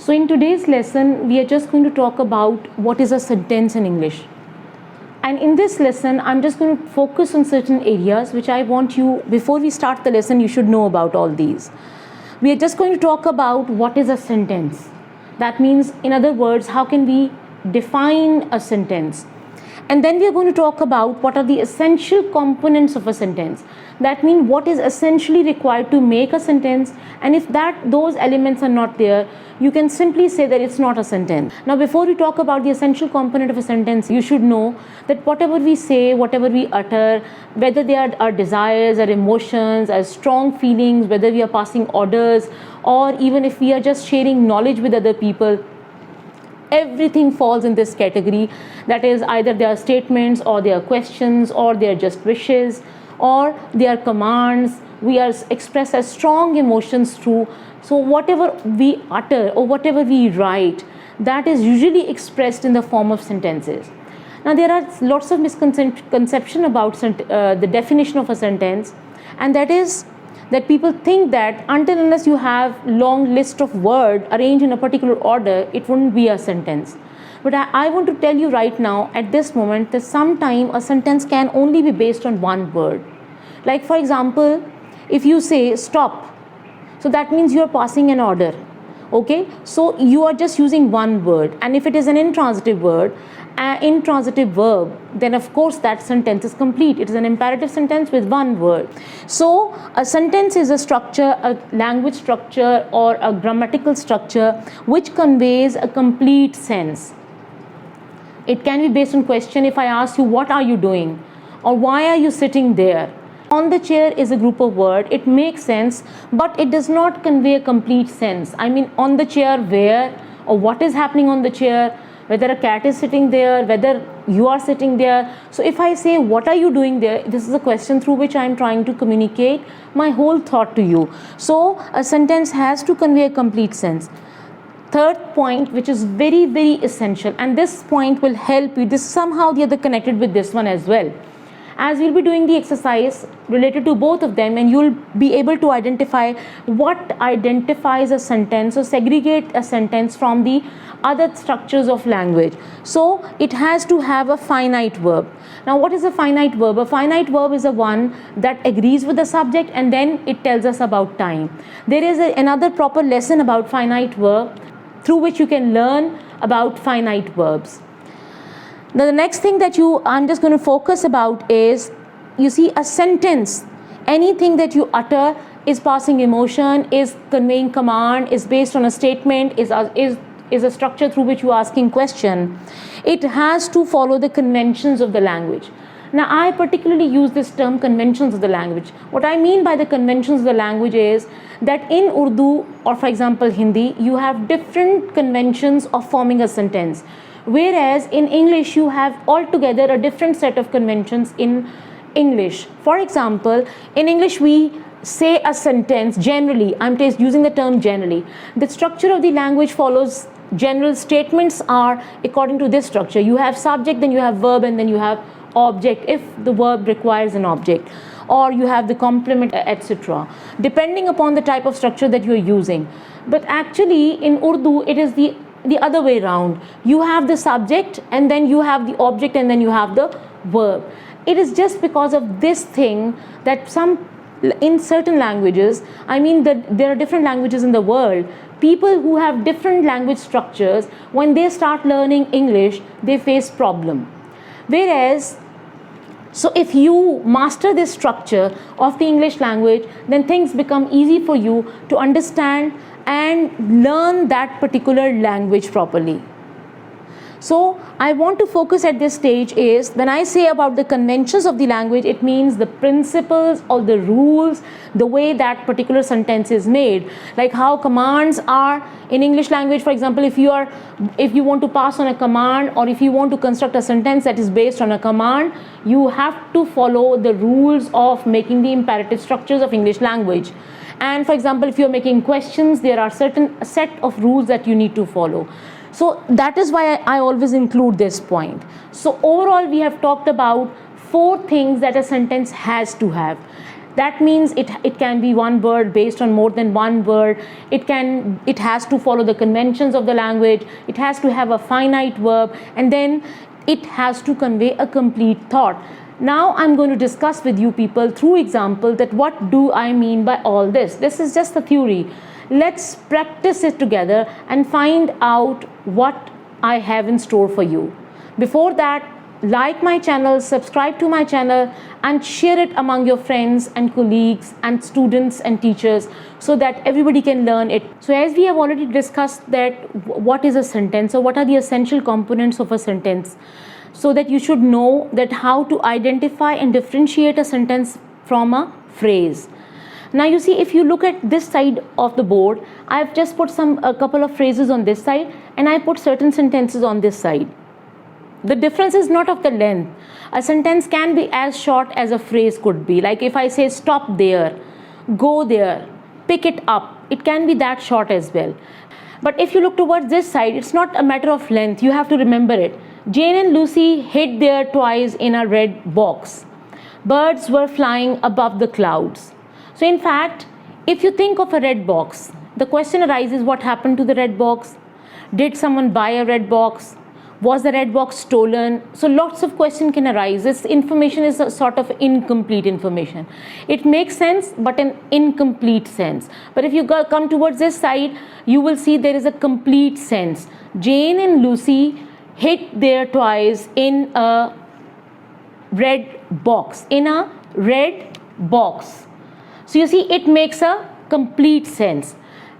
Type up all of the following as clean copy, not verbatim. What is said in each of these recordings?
So in today's lesson, we are just going to talk about what is a sentence in English. And in this lesson, I'm just going to focus on certain areas which I want you, before we start the lesson, you should know about all these. We are just going to talk about what is a sentence. That means, in other words, how can we define a sentence? And then we are going to talk about what are the essential components of a sentence. That means what is essentially required to make a sentence, and if those elements are not there, you can simply say that it's not a sentence. Now, before we talk about the essential component of a sentence, you should know that whatever we say, whatever we utter, whether they are our desires, our emotions, our strong feelings, whether we are passing orders, or even if we are just sharing knowledge with other people, everything falls in this category. That is, either they are statements, or they are questions, or they are just wishes, or they are commands. We are expressed as strong emotions through. So whatever we utter or whatever we write, that is usually expressed in the form of sentences. Now, there are lots of misconception about the definition of a sentence, and that is that people think that until unless you have long list of words arranged in a particular order, it wouldn't be a sentence. But I want to tell you right now, at this moment, that sometimes a sentence can only be based on one word. Like, for example, if you say stop, so that means you are passing an order. Okay, so you are just using one word. And if it is an intransitive verb, then of course that sentence is complete. It is an imperative sentence with one word. So a sentence is a structure, a language structure, or a grammatical structure which conveys a complete sense. It can be based on question. If I ask you, what are you doing? Or why are you sitting there? On the chair is a group of words. It makes sense, but it does not convey a complete sense. I mean, on the chair where, or what is happening on the chair, whether a cat is sitting there, whether you are sitting there. So if I say, what are you doing there? This is a question through which I am trying to communicate my whole thought to you. So a sentence has to convey a complete sense. Third point, which is very, very essential, and this point will help you. This is somehow the other connected with this one as well. As we'll be doing the exercise related to both of them, and you'll be able to identify what identifies a sentence or segregate a sentence from the other structures of language. So it has to have a finite verb. Now, what is a finite verb? A finite verb is a one that agrees with the subject and then it tells us about time. There is another proper lesson about finite verb through which you can learn about finite verbs. Now, the next thing that I'm just going to focus about is, you see, a sentence, anything that you utter is passing emotion, is conveying command, is based on a statement, is a structure through which you are asking question. It has to follow the conventions of the language. Now, I particularly use this term conventions of the language. What I mean by the conventions of the language is that in Urdu, or for example Hindi, you have different conventions of forming a sentence. Whereas in English, you have altogether a different set of conventions in English. For example, in English, we say a sentence generally. I'm using the term generally. The structure of the language follows general statements are according to this structure. You have subject, then you have verb, and then you have object if the verb requires an object, or you have the complement, etc., depending upon the type of structure that you're using. But actually, in Urdu, it is the other way around. You have the subject, and then you have the object, and then you have the verb. It is just because of this thing that in certain languages, I mean that there are different languages in the world, people who have different language structures, when they start learning English, they face problem. Whereas, so if you master this structure of the English language, then things become easy for you to understand and learn that particular language properly. So I want to focus at this stage is, when I say about the conventions of the language, it means the principles or the rules, the way that particular sentence is made, like how commands are in English language. For example, if you want to pass on a command, or if you want to construct a sentence that is based on a command, you have to follow the rules of making the imperative structures of English language. And for example, if you're making questions, there are certain set of rules that you need to follow. So that is why I always include this point. So overall, we have talked about 4 things that a sentence has to have. That means it can be one word based on more than one word. It has to follow the conventions of the language. It has to have a finite verb, and then it has to convey a complete thought. Now I'm going to discuss with you people through example that what do I mean by all this. This is just a theory. Let's practice it together and find out what I have in store for you. Before that, like my channel, subscribe to my channel, and share it among your friends and colleagues and students and teachers so that everybody can learn it. So as we have already discussed that what is a sentence, or what are the essential components of a sentence, so that you should know that how to identify and differentiate a sentence from a phrase. Now you see, if you look at this side of the board, I've just put a couple of phrases on this side, and I put certain sentences on this side. The difference is not of the length. A sentence can be as short as a phrase could be. Like if I say stop there, go there, pick it up, it can be that short as well. But if you look towards this side, it's not a matter of length. You have to remember it. Jane and Lucy hid their toys in a red box. Birds were flying above the clouds. So in fact, if you think of a red box, the question arises, what happened to the red box? Did someone buy a red box? Was the red box stolen? So lots of questions can arise. This information is a sort of incomplete information. It makes sense, but an incomplete sense. But if you come towards this side, you will see there is a complete sense. Jane and Lucy hid their toys in a red box. In a red box. So you see, it makes a complete sense.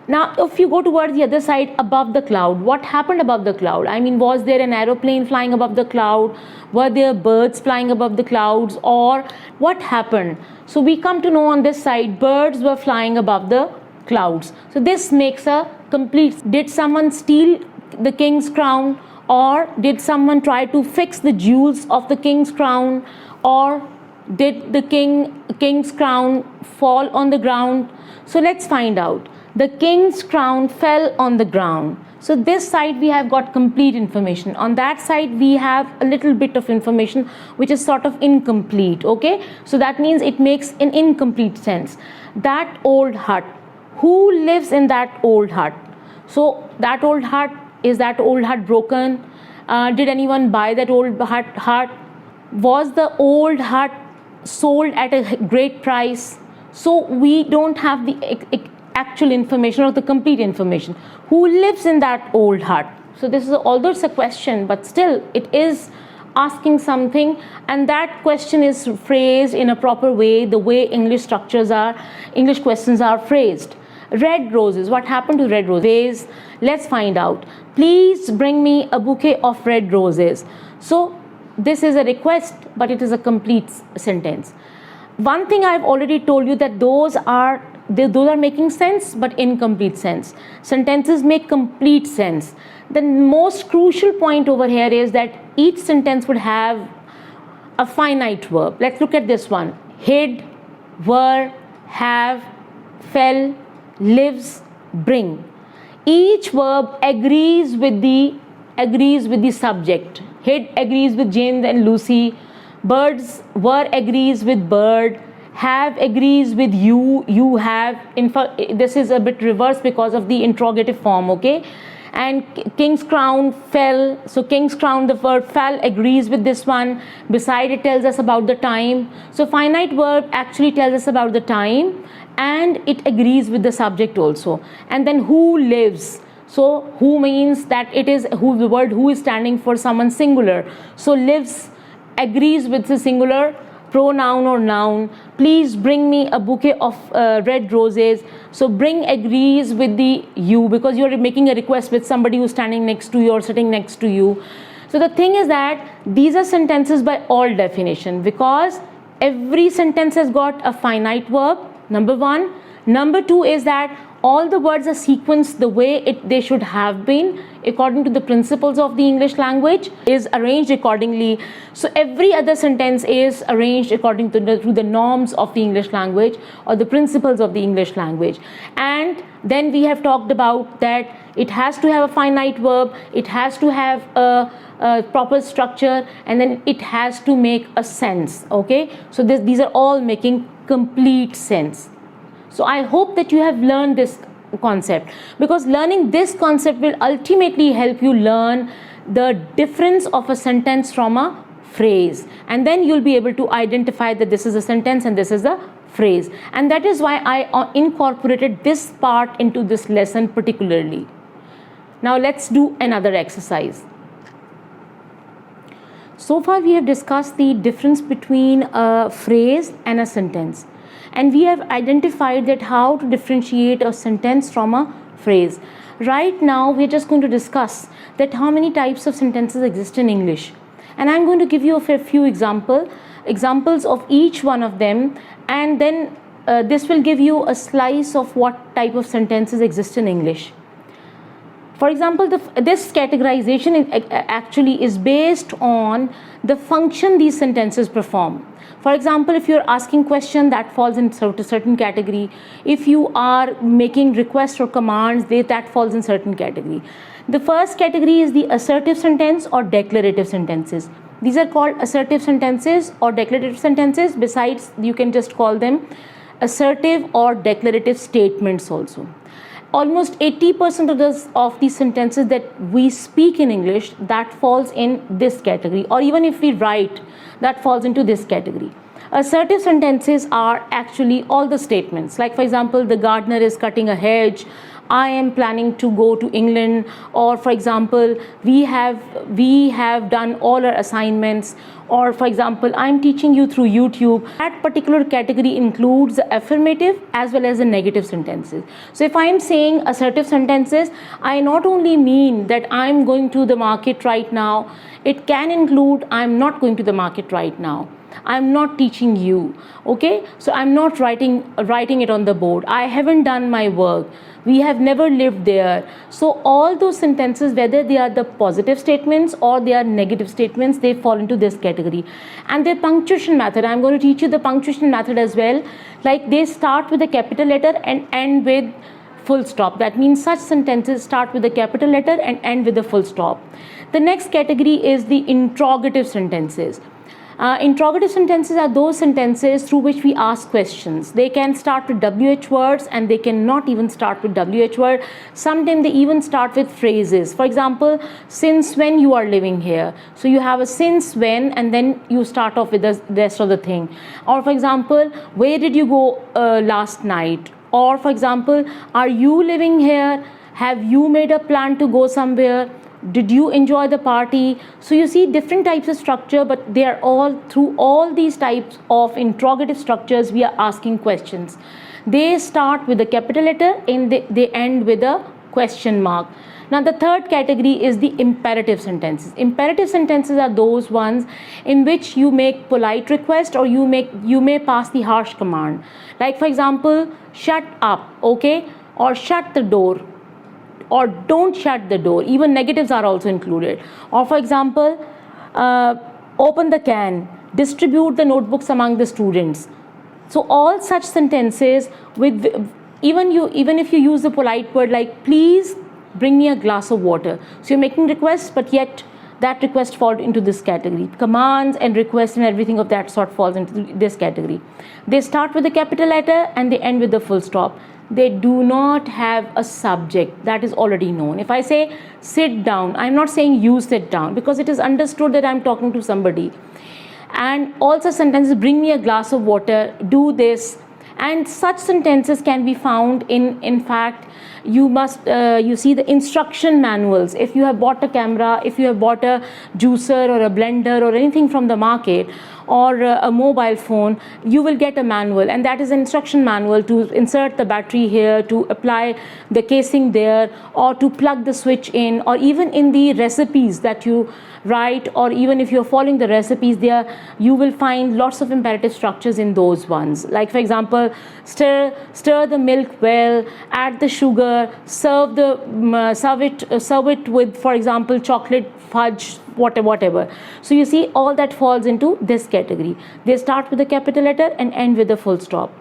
Now, if you go towards the other side, above the cloud, what happened above the cloud? I mean, was there an aeroplane flying above the cloud? Were there birds flying above the clouds? Or what happened? So we come to know on this side, birds were flying above the clouds. So this makes a complete. Did someone steal the king's crown? Or did someone try to fix the jewels of the king's crown? Or did the king's crown fall on the ground? So let's find out. The king's crown fell on the ground. So this side we have got complete information. On that side we have a little bit of information which is sort of incomplete. Okay, so that means it makes an incomplete sense. That old hut. Who lives in that old hut? So that old hut, is that old hut broken? Did anyone buy that old hut? Was the old hut sold at a great price? So we don't have the actual information or the complete information. Who lives in that old hut? So this is, although it's a question, but still it is asking something, and that question is phrased in a proper way, the way English questions are phrased. Red roses. What happened to red roses? Let's find out. Please bring me a bouquet of red roses. So this is a request, but it is a complete sentence. One thing I've already told you, that those are making sense but incomplete sense. Sentences make complete sense. The most crucial point over here is that each sentence would have a finite verb. Let's look at this one. Hid, were, have, fell, lives, bring. Each verb agrees with the subject. Hid agrees with Jane and Lucy. Birds, were agrees with bird. Have agrees with you have. In fact, this is a bit reversed because of the interrogative form, okay? And king's crown fell. So king's crown, the verb fell, agrees with this one. Beside, it tells us about the time. So finite verb actually tells us about the time, and it agrees with the subject also. And then who lives. So who means that it is who, the word who is standing for someone singular. So lives agrees with the singular pronoun or noun. Please bring me a bouquet of red roses. So bring agrees with the you, because you're making a request with somebody who's standing next to you or sitting next to you. So the thing is that these are sentences by all definition, because every sentence has got a finite verb, number one. Number two is that all the words are sequenced the way they should have been according to the principles of the English language, is arranged accordingly. So every other sentence is arranged according to the norms of the English language or the principles of the English language. And then we have talked about that It has to have a finite verb, it has to have a proper structure, and then it has to make a sense. Okay, so these are all making complete sense. So I hope that you have learned this concept, because learning this concept will ultimately help you learn the difference of a sentence from a phrase, and then you'll be able to identify that this is a sentence and this is a phrase. And that is why I incorporated this part into this lesson particularly. Now let's do another exercise. So far we have discussed the difference between a phrase and a sentence, and we have identified that how to differentiate a sentence from a phrase. Right now we are just going to discuss that how many types of sentences exist in English, and I'm going to give you a few examples of each one of them, and then this will give you a slice of what type of sentences exist in English. For example, this categorization actually is based on the function these sentences perform. For example, if you're asking question, that falls in certain category. If you are making requests or commands, that falls in certain category. The first category is the assertive sentence or declarative sentences. These are called assertive sentences or declarative sentences. Besides, you can just call them assertive or declarative statements also. Almost 80% of these sentences that we speak in English, that falls in this category, or even if we write, that falls into this category. Assertive sentences are actually all the statements, like for example, the gardener is cutting a hedge, I am planning to go to England, or for example, we have done all our assignments, or for example, I'm teaching you through YouTube. That particular category includes the affirmative as well as the negative sentences. So if I'm saying assertive sentences, I not only mean that I'm going to the market right now, it can include I'm not going to the market right now, I'm not teaching you. Okay, so I'm not writing it on the board, I haven't done my work, we have never lived there. So all those sentences, whether they are the positive statements or they are negative statements, they fall into this category. And their punctuation method, I'm going to teach you the punctuation method as well. Like they start with a capital letter and end with full stop. That means such sentences start with a capital letter and end with a full stop. The next category is the interrogative sentences. Interrogative sentences are those sentences through which we ask questions. They can start with WH words and they cannot even start with WH word. Sometimes they even start with phrases. For example, since when you are living here. So you have a since when and then you start off with the rest of the thing. Or for example, where did you go last night? Or for example, are you living here? Have you made a plan to go somewhere? Did you enjoy the party? So you see different types of structure, but they are all through all these types of interrogative structures we are asking questions. They start with a capital letter and they end with a question mark. Now the third category is the imperative sentences. Imperative sentences are those ones in which you make polite request or you may pass the harsh command. Like for example, shut up, okay, or shut the door, or don't shut the door. Even negatives are also included. Or for example, open the can, distribute the notebooks among the students. So all such sentences with even if you use the polite word like please bring me a glass of water. So you're making requests, but yet that request falls into this category. Commands and requests and everything of that sort falls into this category. They start with a capital letter and they end with a full stop. They do not have a subject, that is already known. If I say sit down, I'm not saying you sit down because it is understood that I'm talking to somebody. And also sentences, bring me a glass of water, do this. And such sentences can be found in fact, you see the instruction manuals. If you have bought a camera, if you have bought a juicer or a blender or anything from the market, or a mobile phone, you will get a manual, and that is an instruction manual to insert the battery here, to apply the casing there, or to plug the switch in, or even in the recipes that you write, or even if you're following the recipes there, you will find lots of imperative structures in those ones. Like for example, stir the milk well, add the sugar, serve it with, for example, chocolate fudge, whatever. So you see all that falls into this category. They start with a capital letter and end with a full stop.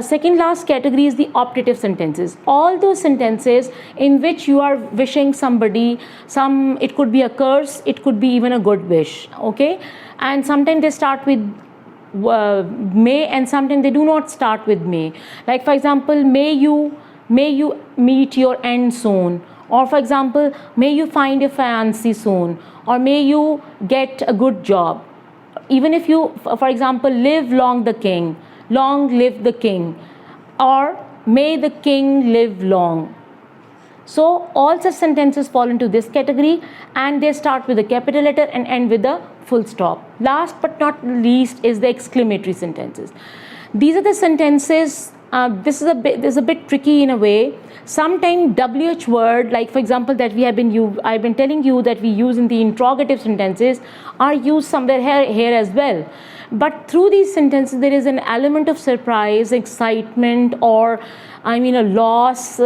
Second last category is the operative sentences. All those sentences in which you are wishing somebody it could be a curse, it could be even a good wish, okay? And sometimes they start with may, and sometimes they do not start with may. Like for example, may you meet your end soon, or for example, may you find a fiancé soon, or may you get a good job. Even if you, for example, live long the king, long live the king, or may the king live long. So all such sentences fall into this category, and they start with a capital letter and end with a full stop. Last but not least is the exclamatory sentences. These are the sentences, this is a bit tricky in a way. Sometimes WH word, like for example that I've been telling you that we use in the interrogative sentences, are used somewhere here as well. But through these sentences there is an element of surprise, excitement, or a loss.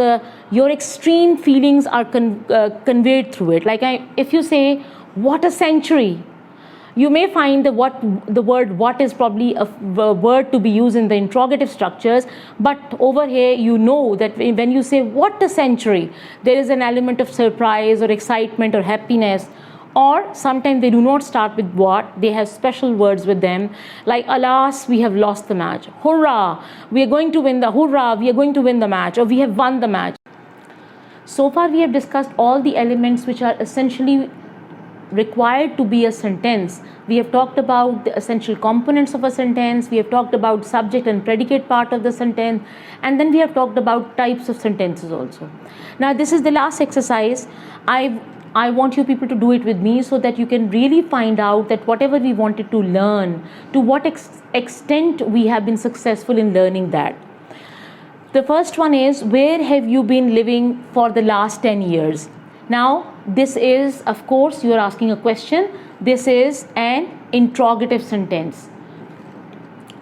Your extreme feelings are conveyed through it. Like if you say, what a century, you may find the word what is probably a word to be used in the interrogative structures, but over here you know that when you say what a century, there is an element of surprise or excitement or happiness. Or sometimes they do not start with what, they have special words with them, like alas, we have lost the match, hurrah, we are going to win the match, or we have won the match. So far we have discussed all the elements which are essentially required to be a sentence. We have talked about the essential components of a sentence, we have talked about subject and predicate part of the sentence, and then we have talked about types of sentences also. Now this is the last exercise. I want you people to do it with me so that you can really find out that whatever we wanted to learn, to what extent we have been successful in learning that. The first one is, where have you been living for the last 10 years? Now, this is, of course, you are asking a question. This is an interrogative sentence.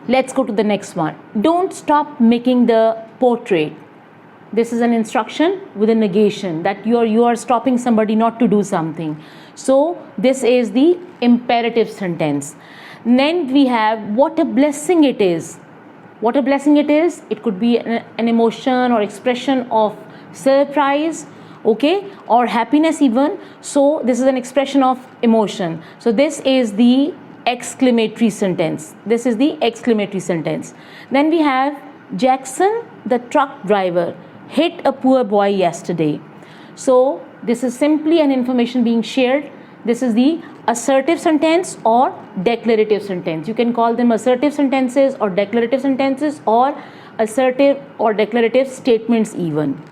Let's go to the next one. Don't stop making the portrait. This is an instruction with a negation, that you are stopping somebody not to do something. So this is the imperative sentence. Then we have, what a blessing it is. What a blessing it is. It could be an emotion or expression of surprise, okay, or happiness even. So this is an expression of emotion. So this is the exclamatory sentence. This is the exclamatory sentence. Then we have, Jackson, the truck driver, hit a poor boy yesterday. So this is simply an information being shared. This is the assertive sentence or declarative sentence. You can call them assertive sentences or declarative sentences, or assertive or declarative statements even.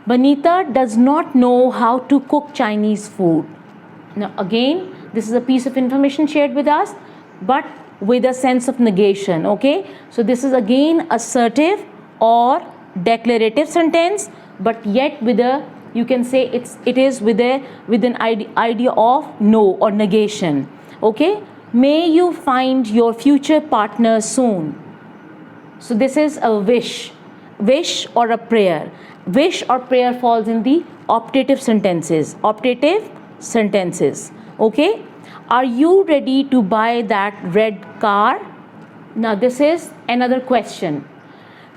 Banita does not know how to cook Chinese food. Now again, this is a piece of information shared with us, but with a sense of negation, okay? So this is again assertive or declarative sentence, but yet with a, you can say it is with an idea of no or negation, okay? May you find your future partner soon. So this is a wish or a prayer. Wish or prayer falls in the operative sentences. Operative sentences, okay? Are you ready to buy that red car? Now this is another question.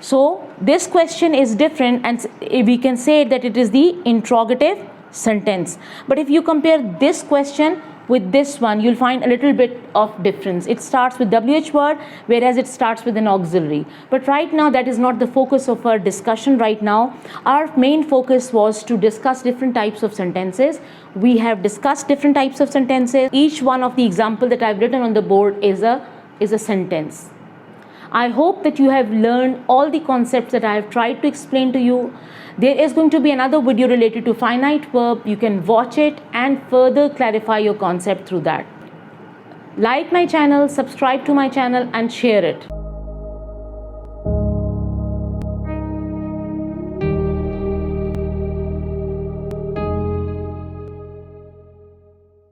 So this question is different, and we can say that it is the interrogative sentence. But if you compare this question with this one, you'll find a little bit of difference. It starts with WH word, whereas it starts with an auxiliary. But right now that is not the focus of our discussion right now. Our main focus was to discuss different types of sentences. We have discussed different types of sentences. Each one of the example that I've written on the board is a sentence. I hope that you have learned all the concepts that I have tried to explain to you. There is going to be another video related to finite verb. You can watch it and further clarify your concept through that. Like my channel, subscribe to my channel and share it.